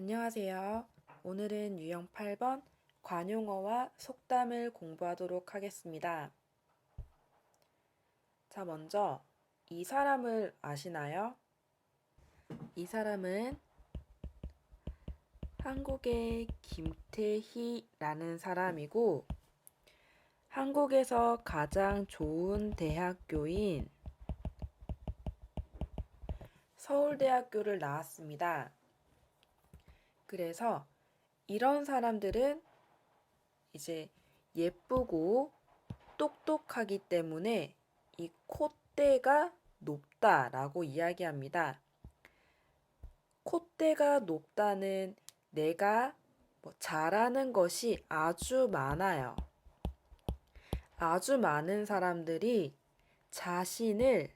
안녕하세요. 오늘은 유형 8번 관용어와 속담을 공부하도록 하겠습니다. 자, 먼저 이 사람을 아시나요? 이 사람은 한국의 김태희라는 사람이고 한국에서 가장 좋은 대학교인 서울대학교를 나왔습니다. 그래서 이런 사람들은 이제 예쁘고 똑똑하기 때문에 이 콧대가 높다라고 이야기합니다. 콧대가 높다는 내가 잘하는 것이 아주 많아요. 아주 많은 사람들이 자신을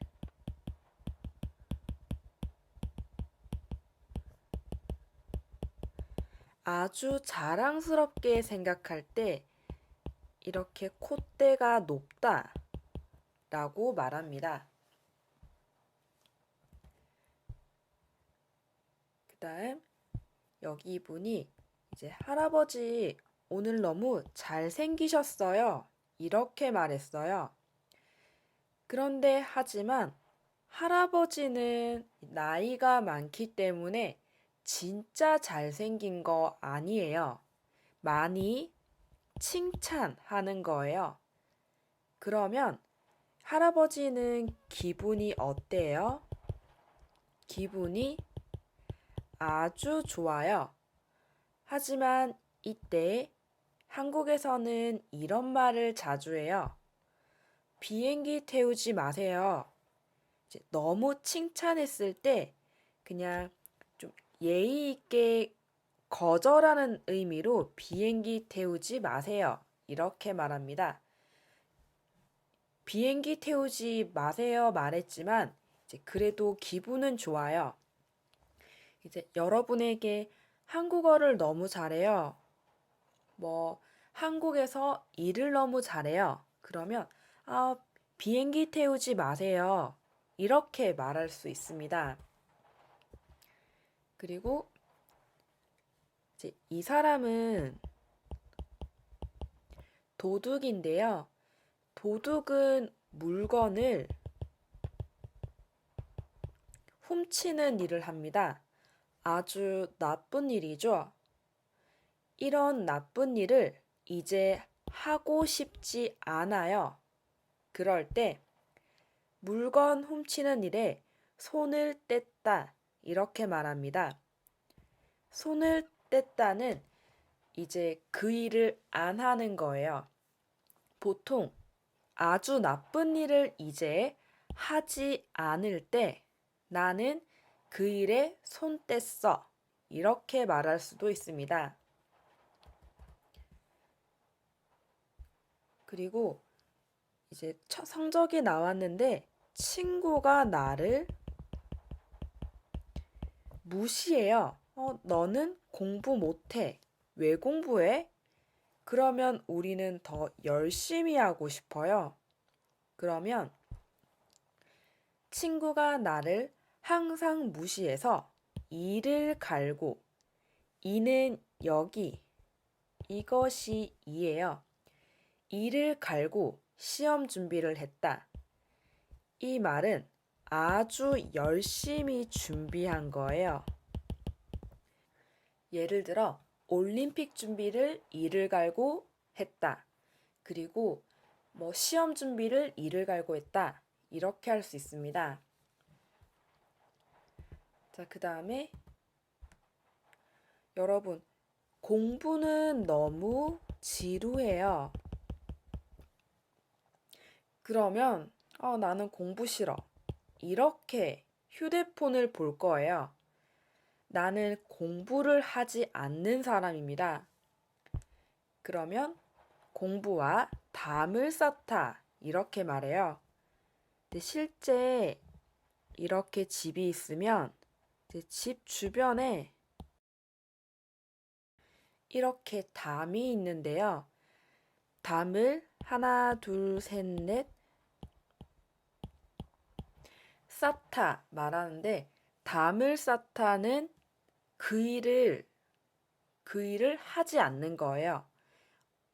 아주 자랑스럽게 생각할 때 이렇게 콧대가 높다라고 말합니다. 그 다음 여기 이분이 이제 할아버지 오늘 너무 잘생기셨어요. 이렇게 말했어요. 그런데 하지만 할아버지는 나이가 많기 때문에 진짜 잘생긴 거 아니에요. 많이 칭찬하는 거예요. 그러면 할아버지는 기분이 어때요? 기분이 아주 좋아요. 하지만 이때 한국에서는 이런 말을 자주 해요. 비행기 태우지 마세요. 너무 칭찬했을 때 그냥 좀 예의 있게 거절하는 의미로 비행기 태우지 마세요. 이렇게 말합니다. 비행기 태우지 마세요 말했지만 이제 그래도 기분은 좋아요. 이제 여러분에게 한국어를 너무 잘해요. 한국에서 일을 너무 잘해요. 그러면 비행기 태우지 마세요. 이렇게 말할 수 있습니다. 그리고 이제 이 사람은 도둑인데요. 도둑은 물건을 훔치는 일을 합니다. 아주 나쁜 일이죠. 이런 나쁜 일을 이제 하고 싶지 않아요. 그럴 때 물건 훔치는 일에 손을 뗐다 이렇게 말합니다. 손을 뗐다는 이제 그 일을 안 하는 거예요. 보통 아주 나쁜 일을 이제 하지 않을 때 나는 그 일에 손 뗐어. 이렇게 말할 수도 있습니다. 그리고 이제 성적이 나왔는데 친구가 나를 무시해요. 너는 공부 못해. 왜 공부해? 그러면 우리는 더 열심히 하고 싶어요. 그러면 친구가 나를 항상 무시해서 이를 갈고, 이는 여기, 이것이 이예요. 이를 갈고 시험 준비를 했다. 이 말은 아주 열심히 준비한 거예요. 예를 들어, 올림픽 준비를 이를 갈고 했다. 그리고 시험 준비를 이를 갈고 했다. 이렇게 할 수 있습니다. 자, 그 다음에 여러분, 공부는 너무 지루해요. 그러면 나는 공부 싫어. 이렇게 휴대폰을 볼 거예요. 나는 공부를 하지 않는 사람입니다. 그러면 공부와 담을 쌓다 이렇게 말해요. 근데 실제 이렇게 집이 있으면 이제 집 주변에 이렇게 담이 있는데요. 담을 하나, 둘, 셋, 넷 쌓다 말하는데 담을 쌓다는 그 일을 그 일을 하지 않는 거예요.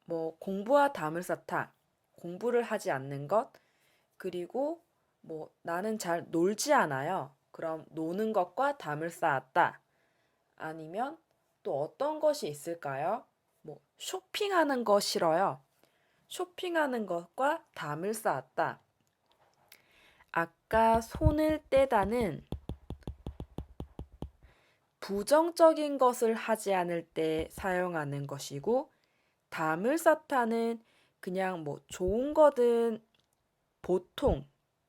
뭐 공부와 담을 쌓다. 공부를 하지 않는 것. 그리고 뭐 나는 잘 놀지 않아요. 그럼 노는 것과 담을 쌓았다. 아니면 또 어떤 것이 있을까요? 뭐 쇼핑하는 거 싫어요. 쇼핑하는 것과 담을 쌓았다. 아까 손을 떼다는 부정적인 것을 하지 않을 때 사용하는 것이고, 담을 쌓다는 그냥 뭐 좋은 거든 보통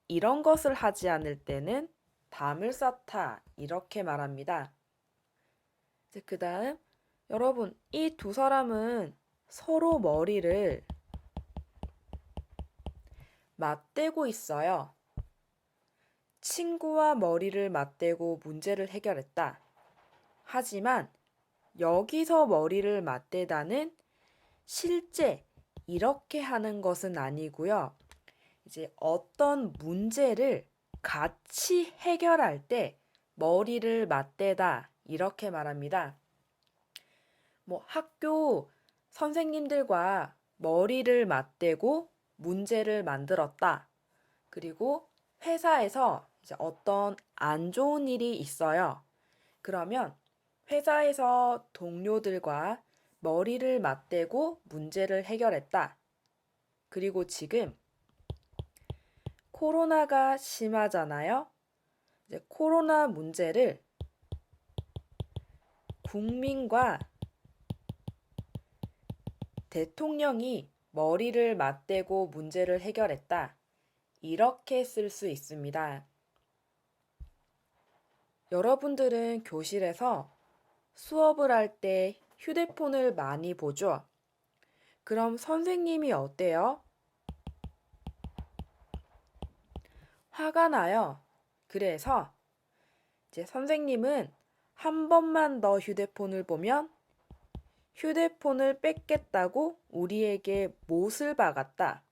이런 것을 하지 않을 때는 담을 쌓다 이렇게 말합니다. 그 다음 여러분 이 두 사람은 서로 머리를 맞대고 있어요. 친구와 머리를 맞대고 문제를 해결했다. 하지만 여기서 머리를 맞대다는 실제 이렇게 하는 것은 아니고요. 이제 어떤 문제를 같이 해결할 때 머리를 맞대다 이렇게 말합니다. 뭐 학교 선생님들과 머리를 맞대고 문제를 만들었다. 그리고 회사에서 이제 어떤 안 좋은 일이 있어요. 그러면 회사에서 동료들과 머리를 맞대고 문제를 해결했다. 그리고 지금 코로나가 심하잖아요. 이제 코로나 문제를 국민과 대통령이 머리를 맞대고 문제를 해결했다. 이렇게 쓸 수 있습니다. 여러분들은 교실에서 수업을 할 때 휴대폰을 많이 보죠? 그럼 선생님이 어때요? 화가 나요. 그래서 이제 선생님은 한 번만 더 휴대폰을 보면 휴대폰을 뺏겠다고 우리에게 못을 박았다.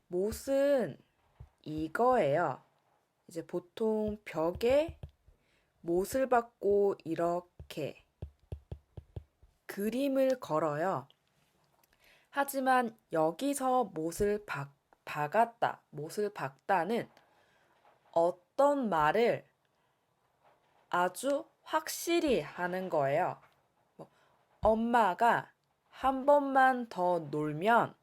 못은 이거예요. 이제 보통 벽에 못을 박고 이렇게 그림을 걸어요. 하지만 여기서 박았다, 못을 박다는 어떤 말을 아주 확실히 하는 거예요. 엄마가 한 번만 더 놀면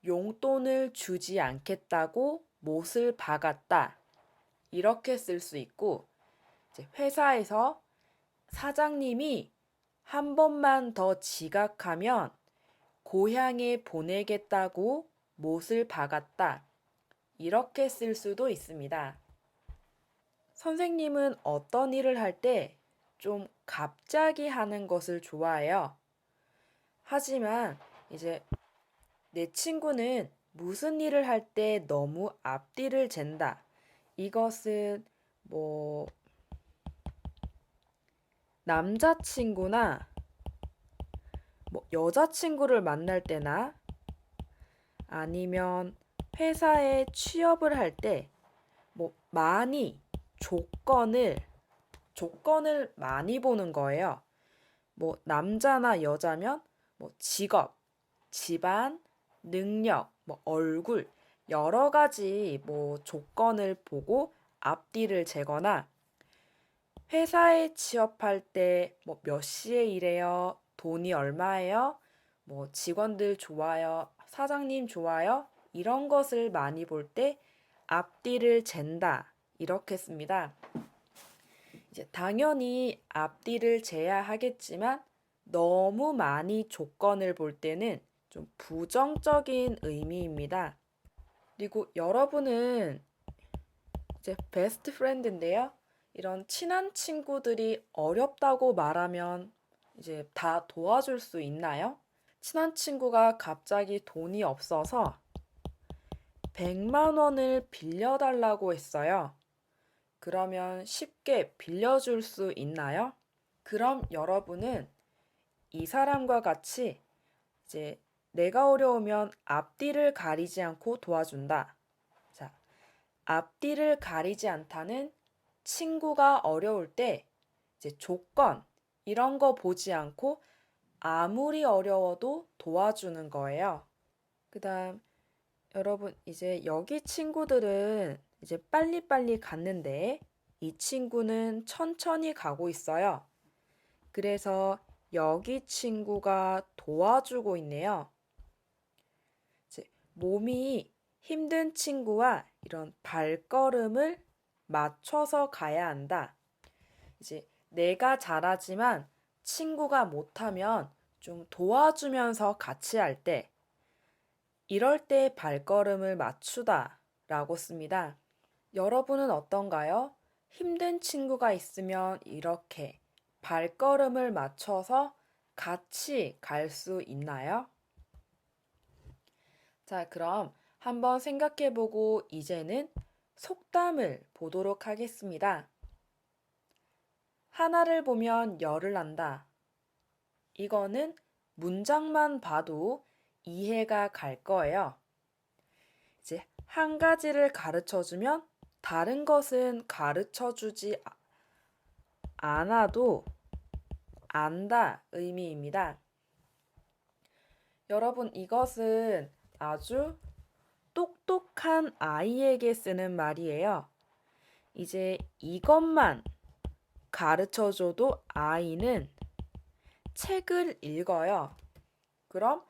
용돈을 주지 않겠다고 못을 박았다. 이렇게 쓸 수 있고, 이제 회사에서 사장님이 한 번만 더 지각하면 고향에 보내겠다고 못을 박았다. 이렇게 쓸 수도 있습니다. 선생님은 어떤 일을 할 때 좀 갑자기 하는 것을 좋아해요. 하지만 이제 내 친구는 무슨 일을 할 때 너무 앞뒤를 잰다. 이것은 뭐 남자친구나 뭐 여자친구를 만날 때나 아니면 회사에 취업을 할 때 뭐 많이 조건을 많이 보는 거예요. 뭐 남자나 여자면 뭐 직업, 집안, 능력, 뭐 얼굴 여러 가지 뭐 조건을 보고 앞뒤를 재거나 회사에 취업할 때 뭐 몇 시에 일해요? 돈이 얼마예요? 뭐 직원들 좋아요? 사장님 좋아요? 이런 것을 많이 볼 때 앞뒤를 잰다. 이렇게 씁니다. 이제 당연히 앞뒤를 재야 하겠지만 너무 많이 조건을 볼 때는 좀 부정적인 의미입니다. 그리고 여러분은 이제 베스트 프렌드인데요. 이런 친한 친구들이 어렵다고 말하면 이제 다 도와줄 수 있나요? 친한 친구가 갑자기 돈이 없어서 100만 원을 빌려달라고 했어요. 그러면 쉽게 빌려줄 수 있나요? 그럼 여러분은 이 사람과 같이 이제 내가 어려우면 앞뒤를 가리지 않고 도와준다. 자, 앞뒤를 가리지 않다는 친구가 어려울 때 이제 조건 이런 거 보지 않고 아무리 어려워도 도와주는 거예요. 그다음 여러분 이제 여기 친구들은 이제 빨리빨리 갔는데 이 친구는 천천히 가고 있어요. 그래서 여기 친구가 도와주고 있네요. 이제 몸이 힘든 친구와 이런 발걸음을 맞춰서 가야 한다. 이제 내가 잘하지만 친구가 못하면 좀 도와주면서 같이 할 때, 이럴 때 발걸음을 맞추다 라고 씁니다. 여러분은 어떤가요? 힘든 친구가 있으면 이렇게 발걸음을 맞춰서 같이 갈 수 있나요? 자, 그럼 한번 생각해보고 이제는 속담을 보도록 하겠습니다. 하나를 보면 열을 난다. 이거는 문장만 봐도 이해가 갈 거예요. 이제 한 가지를 가르쳐 주면 다른 것은 가르쳐 주지 않아도 안다 의미입니다. 여러분, 이것은 아주 똑똑한 아이에게 쓰는 말이에요. 이제 이것만 가르쳐 줘도 아이는 책을 읽어요. 그럼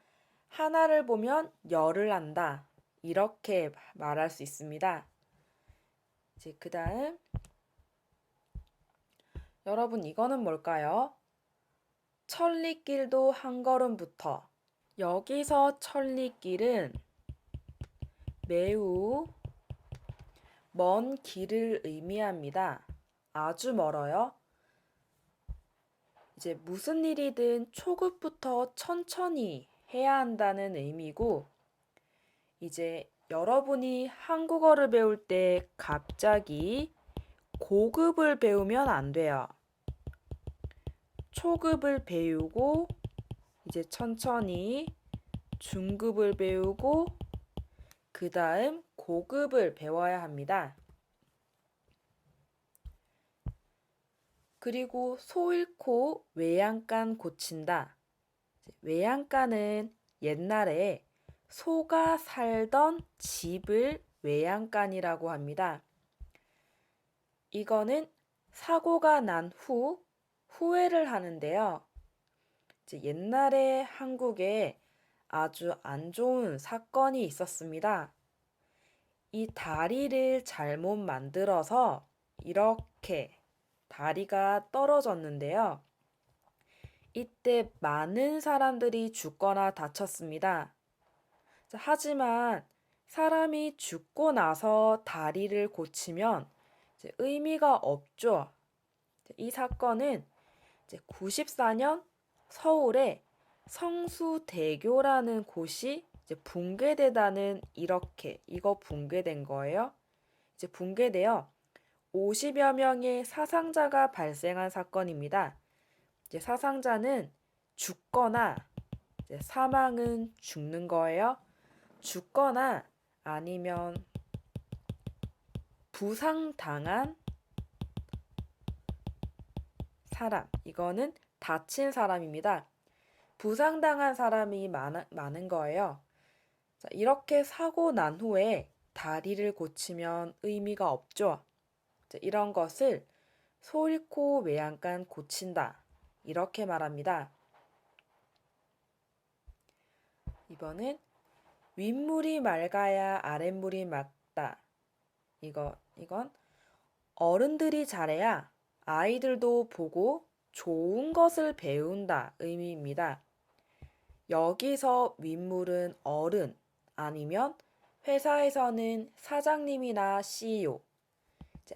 하나를 보면 열을 난다. 이렇게 말할 수 있습니다. 이제 그 다음 여러분 이거는 뭘까요? 천리길도 한 걸음부터. 여기서 천리길은 매우 먼 길을 의미합니다. 아주 멀어요. 이제 무슨 일이든 초급부터 천천히 해야 한다는 의미고, 이제 여러분이 한국어를 배울 때 갑자기 고급을 배우면 안 돼요. 초급을 배우고, 이제 천천히 중급을 배우고, 그 다음 고급을 배워야 합니다. 그리고 소 잃고 외양간 고친다. 외양간은 옛날에 소가 살던 집을 외양간이라고 합니다. 이거는 사고가 난 후 후회를 하는데요. 이제 옛날에 한국에 아주 안 좋은 사건이 있었습니다. 이 다리를 잘못 만들어서 이렇게 다리가 떨어졌는데요. 이때 많은 사람들이 죽거나 다쳤습니다. 하지만 사람이 죽고 나서 다리를 고치면 이제 의미가 없죠. 이 사건은 이제 94년 서울에 성수대교라는 곳이 이제 붕괴되다는 이거 붕괴된 거예요. 이제 붕괴되어 50여 명의 사상자가 발생한 사건입니다. 이제 사상자는 죽거나 이제 사망은 죽는 거예요. 죽거나 아니면 부상당한 사람. 이거는 다친 사람입니다. 부상당한 사람이 많은 거예요. 자, 이렇게 사고 난 후에 다리를 고치면 의미가 없죠. 자, 이런 것을 소 잃고 외양간 고친다. 이렇게 말합니다. 이번은 윗물이 맑아야 아랫물이 맑다. 이건 어른들이 잘해야 아이들도 보고 좋은 것을 배운다 의미입니다. 여기서 윗물은 어른 아니면 회사에서는 사장님이나 CEO,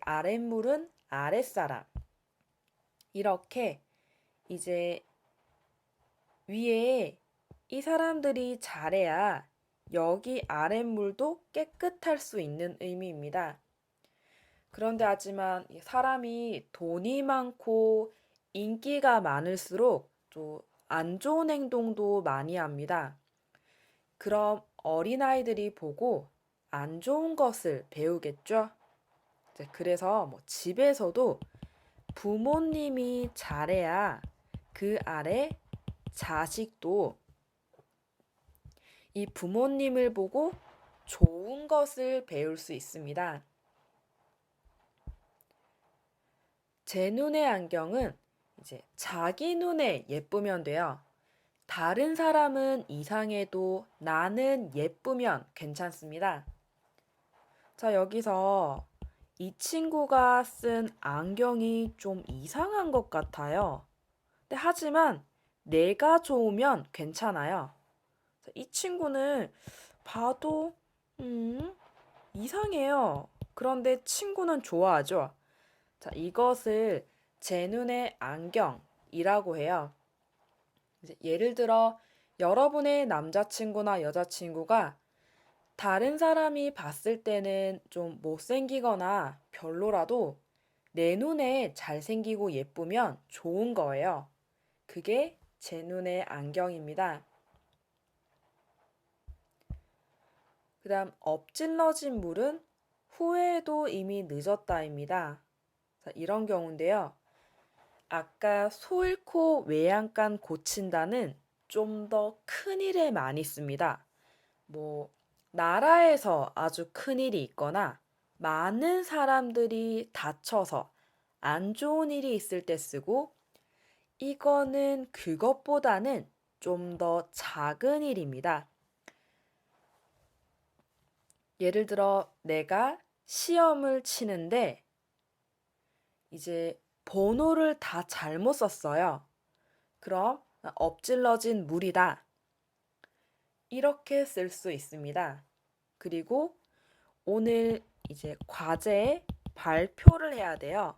아랫물은 아랫사람. 이렇게 이제 위에 이 사람들이 잘해야 여기 아랫물도 깨끗할 수 있는 의미입니다. 그런데 하지만 사람이 돈이 많고 인기가 많을수록 또 안 좋은 행동도 많이 합니다. 그럼 어린아이들이 보고 안 좋은 것을 배우겠죠? 그래서 집에서도 부모님이 잘해야 그 아래 자식도 이 부모님을 보고 좋은 것을 배울 수 있습니다. 제 눈의 안경은 이제 자기 눈에 예쁘면 돼요. 다른 사람은 이상해도 나는 예쁘면 괜찮습니다. 자, 여기서 이 친구가 쓴 안경이 좀 이상한 것 같아요. 근데 하지만 내가 좋으면 괜찮아요. 이 친구는 봐도 이상해요. 그런데 친구는 좋아하죠. 자, 이것을 제 눈의 안경이라고 해요. 이제 예를 들어 여러분의 남자친구나 여자친구가 다른 사람이 봤을 때는 좀 못생기거나 별로라도 내 눈에 잘생기고 예쁘면 좋은 거예요. 그게 제 눈의 안경입니다. 그 다음 엎질러진 물은 후회해도 이미 늦었다입니다. 자, 이런 경우인데요. 아까 소 잃고 외양간 고친다는 좀 더 큰일에 많이 씁니다. 뭐 나라에서 아주 큰일이 있거나 많은 사람들이 다쳐서 안 좋은 일이 있을 때 쓰고 이거는 그것보다는 좀 더 작은 일입니다. 예를 들어 내가 시험을 치는데 이제 번호를 다 잘못 썼어요. 그럼 엎질러진 물이다. 이렇게 쓸 수 있습니다. 그리고 오늘 이제 과제 발표를 해야 돼요.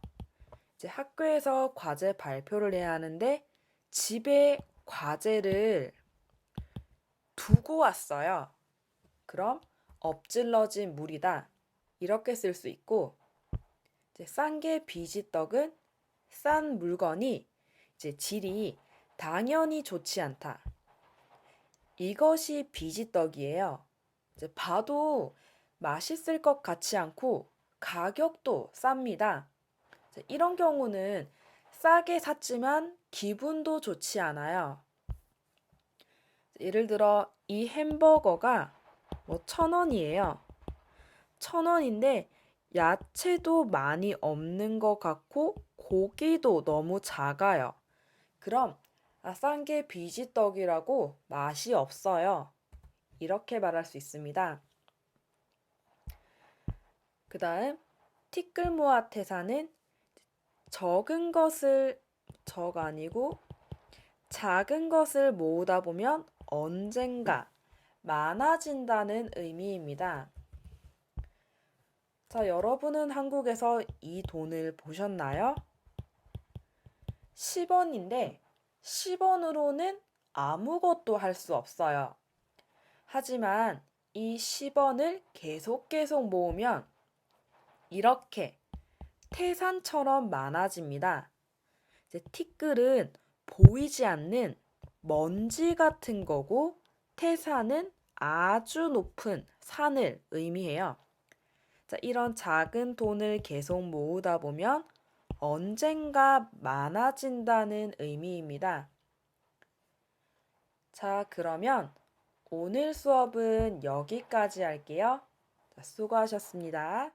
이제 학교에서 과제 발표를 해야 하는데 집에 과제를 두고 왔어요. 그럼 엎질러진 물이다. 이렇게 쓸 수 있고 싼 게 비지떡은 싼 물건이 이제 질이 당연히 좋지 않다. 이것이 비지떡이에요. 이제 봐도 맛있을 것 같지 않고 가격도 쌉니다. 이런 경우는 싸게 샀지만 기분도 좋지 않아요. 예를 들어 이 햄버거가 뭐 1,000원이에요. 1,000원인데 야채도 많이 없는 것 같고 고기도 너무 작아요. 그럼 싼 게 비지떡이라고 맛이 없어요. 이렇게 말할 수 있습니다. 그 다음 티끌모아태사는 적은 것을 아니고 작은 것을 모으다 보면 언젠가 많아진다는 의미입니다. 자, 여러분은 한국에서 이 돈을 보셨나요? 10원인데 10원으로는 아무것도 할 수 없어요. 하지만 이 10원을 계속 모으면 이렇게 태산처럼 많아집니다. 이제 티끌은 보이지 않는 먼지 같은 거고 태산은 아주 높은 산을 의미해요. 자, 이런 작은 돈을 계속 모으다 보면 언젠가 많아진다는 의미입니다. 자, 그러면 오늘 수업은 여기까지 할게요. 자, 수고하셨습니다.